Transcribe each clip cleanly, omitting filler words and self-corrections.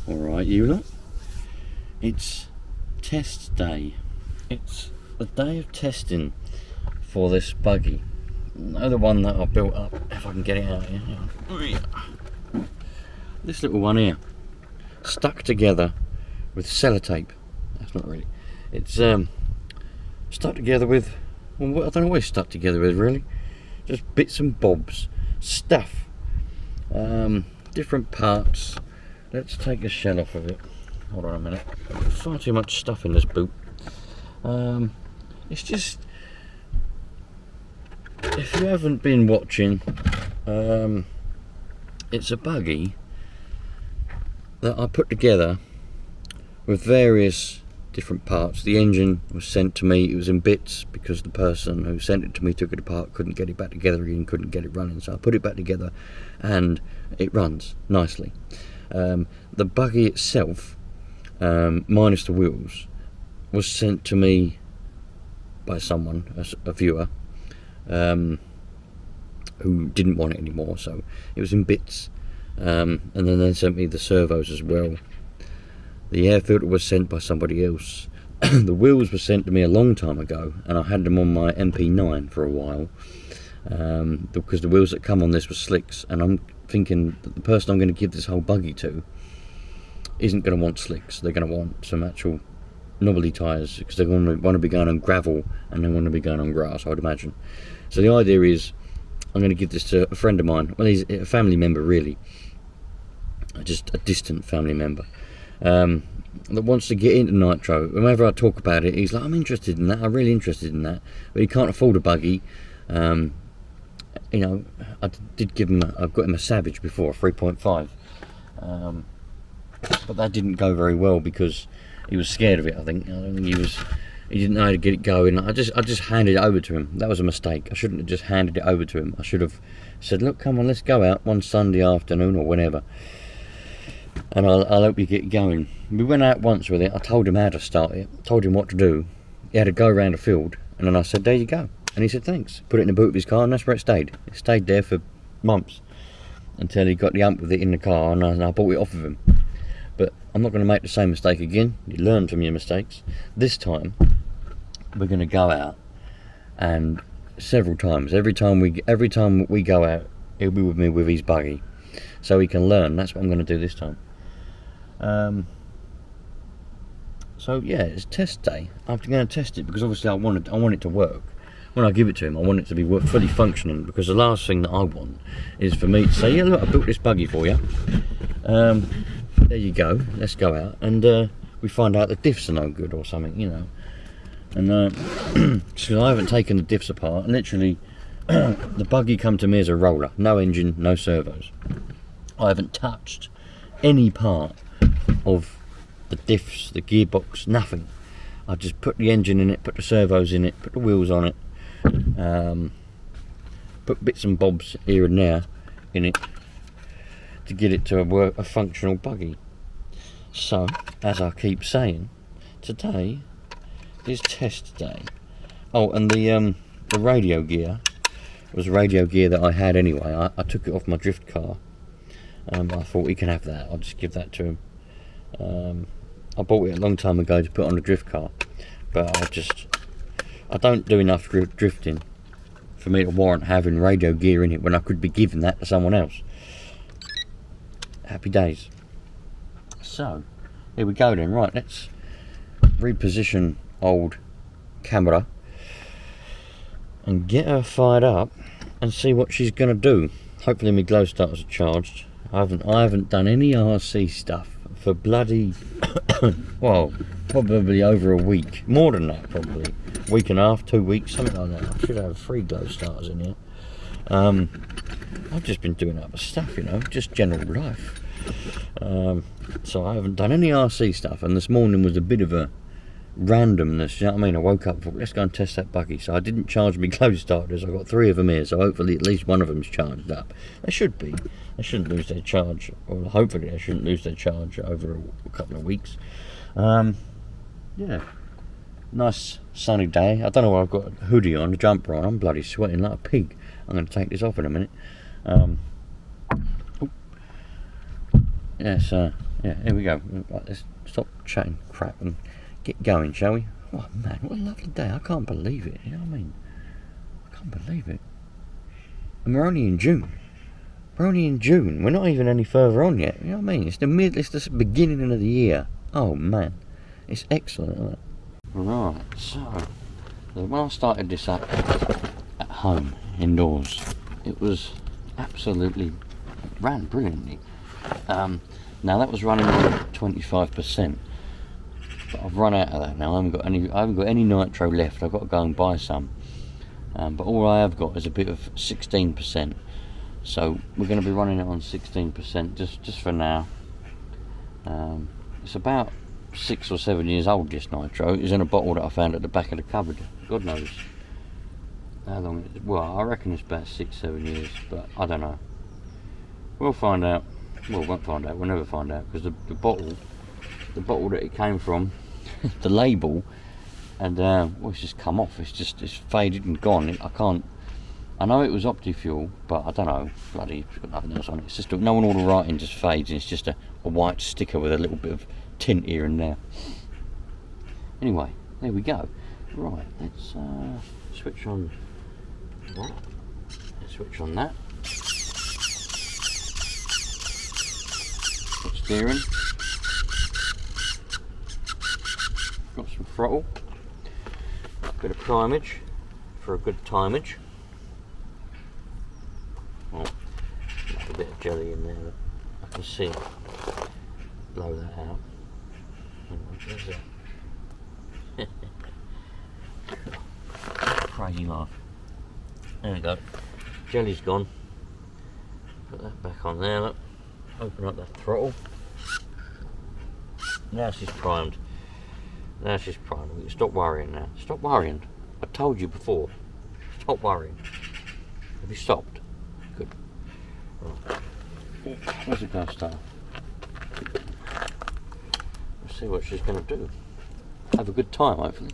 Alright, you lot. It's test day. It's the day of testing for this buggy. Another one that I built up, if I can get it out here. This little one here, stuck together with sellotape. That's not really. It's stuck together with, well, I don't know what it's stuck together with really. Just bits and bobs, stuff, different parts. Let's take the shell off of it. Hold on a minute. Far too much stuff in this boot. It's just, if you haven't been watching, it's a buggy that I put together with various different parts. The engine was sent to me, it was in bits because the person who sent it to me took it apart, couldn't get it back together again, couldn't get it running, so I put it back together and it runs nicely. The buggy itself, minus the wheels, was sent to me by someone, a viewer, who didn't want it anymore, so it was in bits. And then they sent me the servos as well. The air filter was sent by somebody else. The wheels were sent to me a long time ago, and I had them on my MP9 for a while, because the wheels that come on this were slicks, and I'm thinking that the person I'm going to give this whole buggy to isn't going to want slicks. They're going to want some actual novelty tyres, because they're going to want to be going on gravel and they want to be going on grass, I would imagine. So the idea is I'm going to give this to a friend of mine. Well, he's a family member really, just a distant family member, that wants to get into Nitro. Whenever I talk about it, he's like, I'm interested in that, I'm really interested in that, but he can't afford a buggy. You know, I did give him, I've got him a Savage before, a 3.5, but that didn't go very well because he was scared of it. I don't think he didn't know how to get it going. I just handed it over to him. That was a mistake. I shouldn't have just handed it over to him. I should have said, look, come on, let's go out one Sunday afternoon or whenever, and I'll help you get going. We went out once with it. I told him how to start it, told him what to do. He had to go around the field, and then I said, there you go. And he said, thanks. Put it in the boot of his car, and that's where it stayed. It stayed there for months until he got the hump with it in the car, and I bought it off of him. But I'm not going to make the same mistake again. You learn from your mistakes. This time, we're going to go out, and several times, every time we go out, he'll be with me with his buggy, so he can learn. That's what I'm going to do this time. So yeah, it's test day. I'm going to test it because obviously I want it to work. When I give it to him, I want it to be fully functioning, because the last thing that I want is for me to say, yeah, look, I built this buggy for you. There you go, let's go out, and we find out the diffs are no good or something, you know. And so I haven't taken the diffs apart, and literally the buggy come to me as a roller, no engine, no servos. I haven't touched any part of the diffs, the gearbox, nothing. I just put the engine in it, put the servos in it, put the wheels on it, put bits and bobs here and there in it to get it to a functional buggy. So, as I keep saying, today is test day. Oh, and the radio gear was radio gear that I had anyway. I took it off my drift car. I thought he can have that, I'll just give that to him. I bought it a long time ago to put on the drift car, but I don't do enough drifting for me to warrant having radio gear in it when I could be giving that to someone else. Happy days. So, here we go then. Right, let's reposition old camera and get her fired up and see what she's going to do. Hopefully my glow starters are charged. I haven't done any RC stuff for bloody well, probably over a week, more than that, probably week and a half, 2 weeks, something like that. I should have 3 glow starters in here. I've just been doing other stuff, you know, just general life. So I haven't done any RC stuff, and this morning was a bit of a randomness, you know what I mean? I woke up and thought, let's go and test that buggy. So I didn't charge my glow starters. I've got 3 of them here, so hopefully at least one of them's charged up. They should be. They shouldn't lose their charge, or hopefully they shouldn't lose their charge over a couple of weeks. Yeah, nice sunny day. I don't know why I've got a hoodie on, a jumper on. I'm bloody sweating like a pig. I'm going to take this off in a minute. Yes, here Yeah, here we go. Right, let's stop chatting crap and get going, shall we? Oh man, what a lovely day. I can't believe it, you know what I mean? I can't believe it. And we're only in June. We're only in June. We're not even any further on yet, you know what I mean? It's the beginning of the year. Oh man, it's excellent, isn't it? Right, so when I started this up at home, indoors, it was absolutely, ran brilliantly. Now that was running on 25%, but I've run out of that now. I haven't got any nitro left. I've got to go and buy some. But all I have got is a bit of 16%. So we're going to be running it on 16% just for now. It's about 6 or 7 years old, this nitro. It's in a bottle that I found at the back of the cupboard. God knows how long it is. Well, I reckon it's about 6-7 years, but I don't know. We'll find out. Well, we won't find out. We'll never find out, because the bottle that it came from, the label, and well, it's just come off. It's faded and gone. I know it was OptiFuel, but I don't know. Bloody, it's got nothing else on it. It's just no one, all the writing just fades, and it's just a white sticker with a little bit of tint here and there. Anyway, there we go. Right, let's switch on that. Let's switch on that. Got steering. Got some throttle. Bit of primage for a good timeage. Oh, a bit of jelly in there. I can see it. Blow that out. There's that. Crazy laugh. There we go. Jelly's gone. Put that back on there. Look. Open up that throttle. Now she's primed. Now she's primed. We can stop worrying now. Stop worrying. I told you before. Stop worrying. Have you stopped? Good. Right. Where's the gas start? Let's see what she's going to do. Have a good time, hopefully.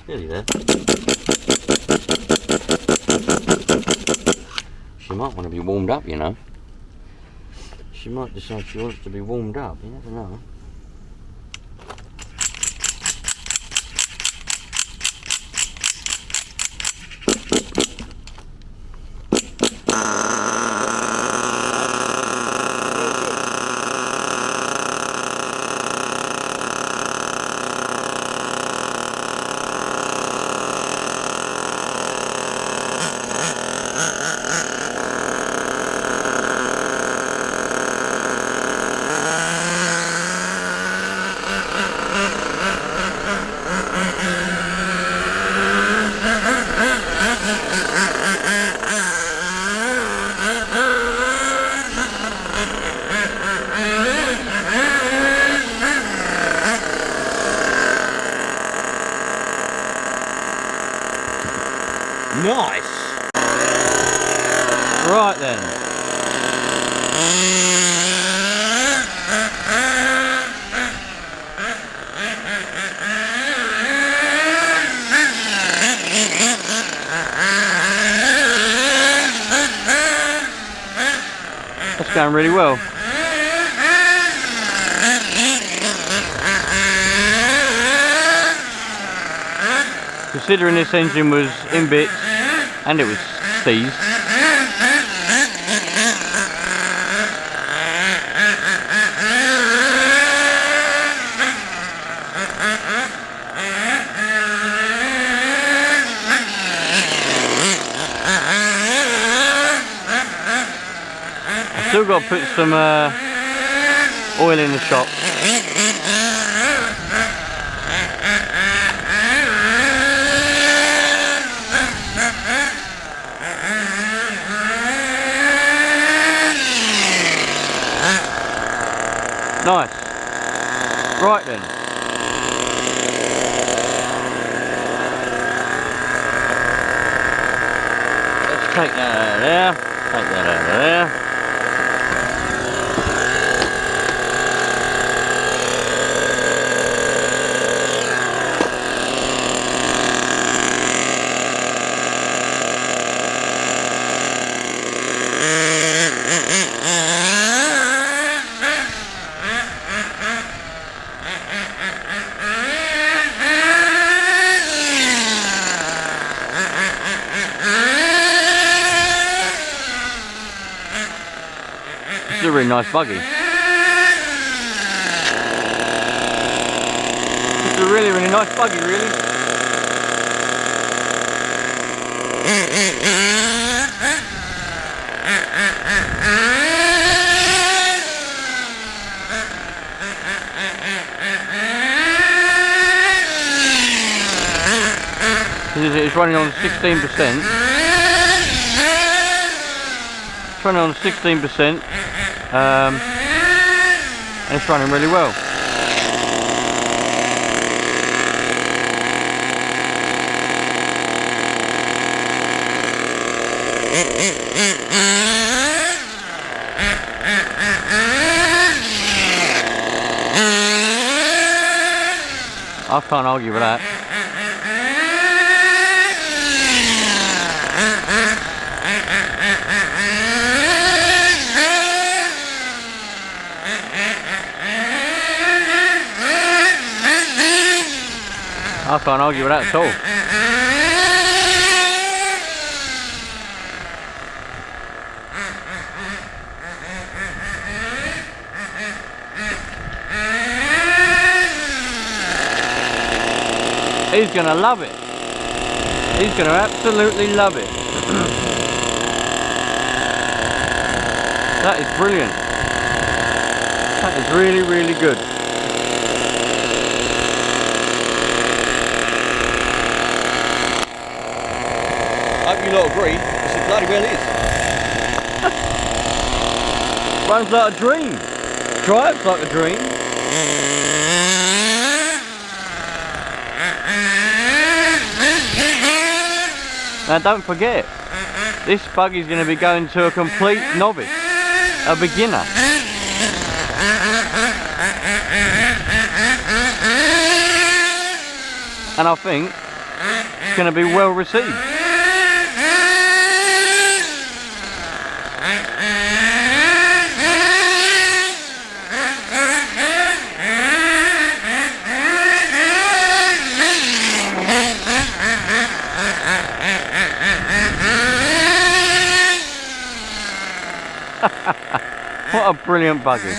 Nearly there. She might want to be warmed up, you know. She might decide she wants to be warmed up, you never know. Nice! Right then. That's going really well. Considering this engine was in bits and it was seized, I've still got to put some oil in the shop. Nice. Right then. Let's take that out of there. Take that out of there. It's a really nice buggy. It's a really, really nice buggy, really. It's running on 16%. It's running on 16%. And it's running really well. I can't argue with that. I can't argue with that at all. He's gonna love it. He's gonna absolutely love it. That is brilliant. That is really, really good. I hope you lot agree, because it bloody well is. Runs like a dream. Drives like a dream. Now don't forget, this buggy's going to be going to a complete novice, a beginner. And I think it's going to be well received. What a brilliant buggy. It's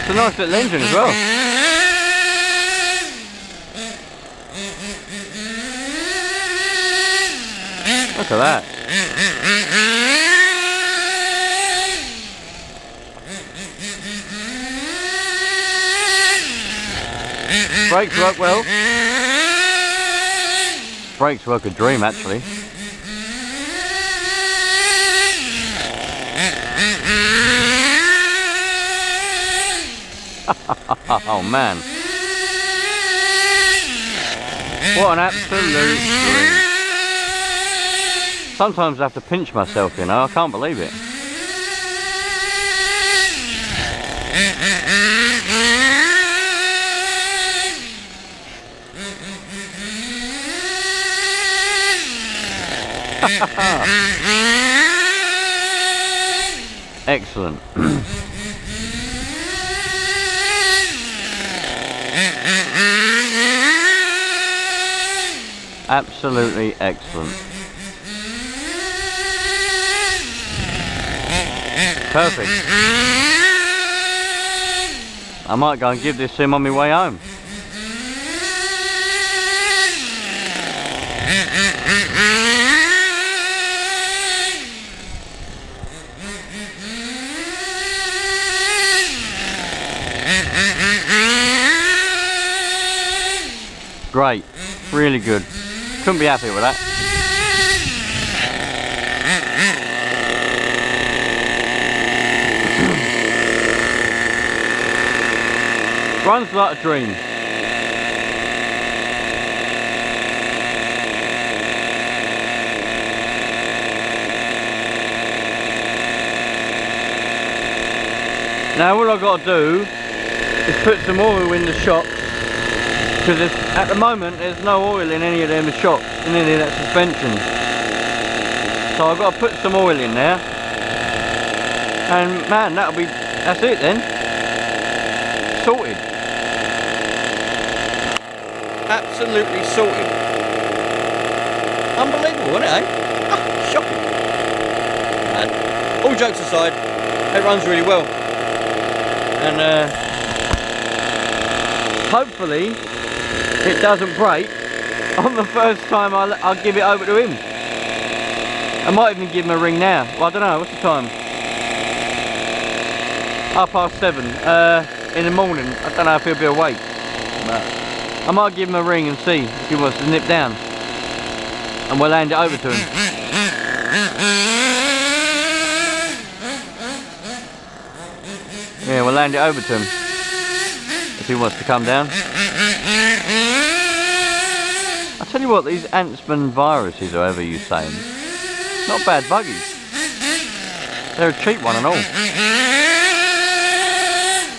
a nice little engine as well. Look at that. Brakes work well. Brakes work a dream actually. Oh man, what an absolute dream. Sometimes I have to pinch myself, you know, I can't believe it. Excellent. Absolutely excellent. Perfect. I might go and give this to him on my way home. Great. Really good. Couldn't be happy with that. Runs like a dream. Now all I've got to do is put some oil in the shocks, because at the moment there's no oil in any of them shocks, in any of that suspension. So I've got to put some oil in there, and man, that's it then. sorted. Absolutely sorted. Unbelievable, isn't it, eh? Ah, shocking. And all jokes aside, it runs really well. And hopefully it doesn't break on the first time I'll give it over to him. I might even give him a ring now. Well, I don't know, what's the time? 7:30 in the morning. I don't know if he'll be awake. But I might give him a ring and see if he wants to nip down. And we'll hand it over to him. Yeah, we'll hand it over to him if he wants to come down. I tell you what, these Antsman viruses, or however you say them, not bad buggies. They're a cheap one and all.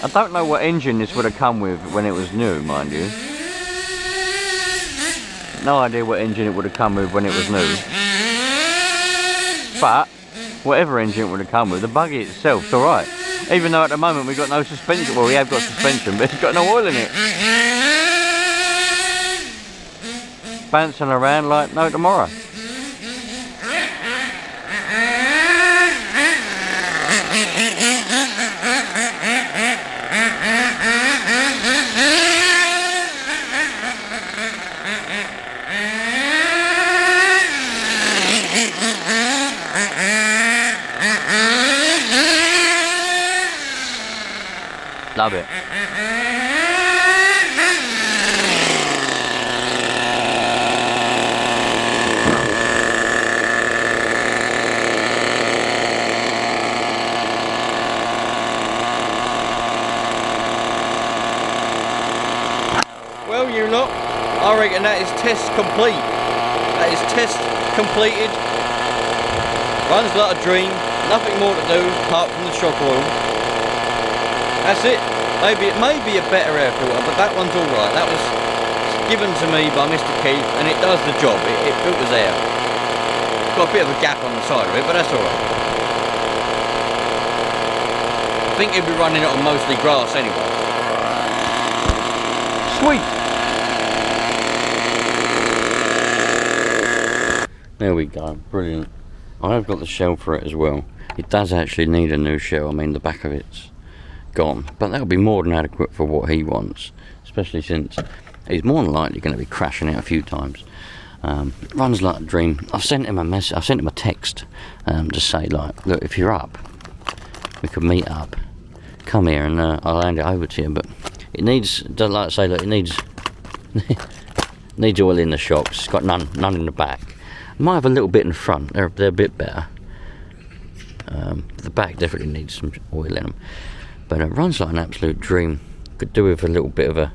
I don't know what engine this would have come with when it was new, mind you. No idea what engine it would have come with when it was new. But whatever engine it would have come with, the buggy itself's alright. Even though at the moment we've got no suspension. Well, we have got suspension, but it's got no oil in it. Bouncing around like no tomorrow. Love it. Well, you lot, I reckon that is test complete. That is test completed. Runs like a dream. Nothing more to do apart from the shock oil. That's it. Maybe it may be a better air filter, but that one's alright. That was given to me by Mr. Keith, and it does the job. It filters air. Got a bit of a gap on the side of it, but that's alright. I think he'll be running it on mostly grass anyway. Sweet. There we go. Brilliant. I have got the shell for it as well. It does actually need a new shell. I mean, the back of it's gone, but that'll be more than adequate for what he wants, especially since he's more than likely going to be crashing it a few times. Runs like a dream. I've sent him a message. I've sent him a text to say, like, look, if you're up, we could meet up. Come here and I'll hand it over to you. But it needs, like I say, look, it needs needs oil in the shocks. It's got none in the back. It might have a little bit in front. They're a bit better. The back definitely needs some oil in them. But it runs like an absolute dream. Could do with a little bit of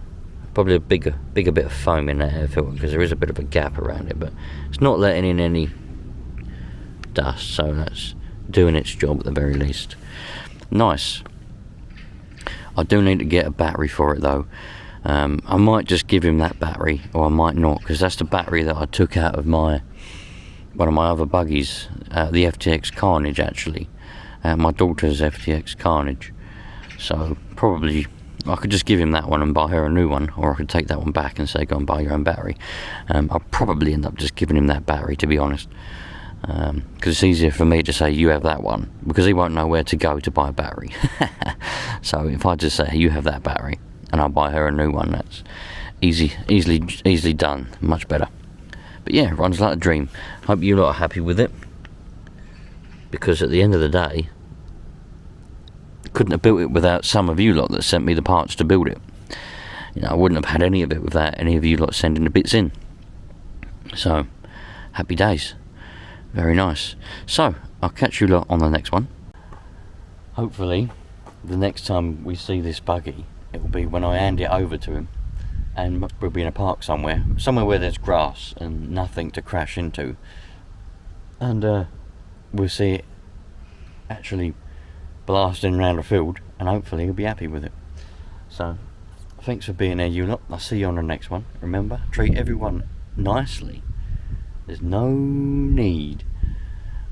probably a bigger bit of foam in that air filter, because there is a bit of a gap around it, but it's not letting in any dust, so that's doing its job at the very least. Nice. I do need to get a battery for it though. I might just give him that battery, or I might not, because that's the battery that I took out of one of my other buggies, the FTX Carnage actually, my daughter's FTX Carnage. So probably I could just give him that one and buy her a new one, or I could take that one back and say go and buy your own battery. I'll probably end up just giving him that battery, to be honest, because it's easier for me to say you have that one, because he won't know where to go to buy a battery. So if I just say you have that battery and I'll buy her a new one, that's easily done, much better. But yeah, runs like a dream. Hope you lot are happy with it, because at the end of the day, couldn't have built it without some of you lot that sent me the parts to build it. You know, I wouldn't have had any of it without any of you lot sending the bits in. So, happy days. Very nice. So, I'll catch you lot on the next one. Hopefully, the next time we see this buggy, it will be when I hand it over to him, and we'll be in a park somewhere where there's grass and nothing to crash into, and we'll see it actually blasting around a field, and hopefully he'll be happy with it. So thanks for being there, you lot. I'll see you on the next one. Remember, treat everyone nicely. There's no need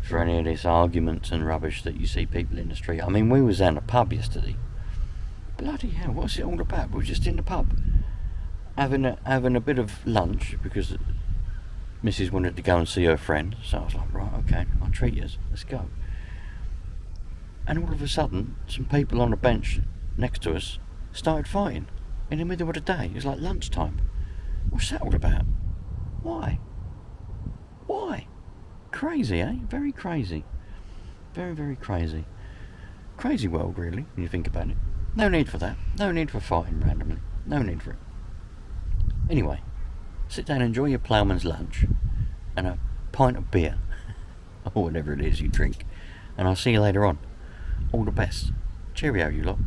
for any of this arguments and rubbish that you see people in the street. I mean, we was down the pub yesterday bloody hell, what's it all about? We're just in the pub having a bit of lunch because Mrs. wanted to go and see her friend. So I was like, right, okay, I'll treat you, let's go. And all of a sudden, some people on a bench next to us started fighting in the middle of the day. It was like lunchtime. What's that all about? Why? Crazy, eh? Very crazy. Very, very crazy. Crazy world, really, when you think about it. No need for that. No need for fighting randomly. No need for it. Anyway, sit down and enjoy your ploughman's lunch and a pint of beer or whatever it is you drink. And I'll see you later on. All the best. Cheerio, you lot.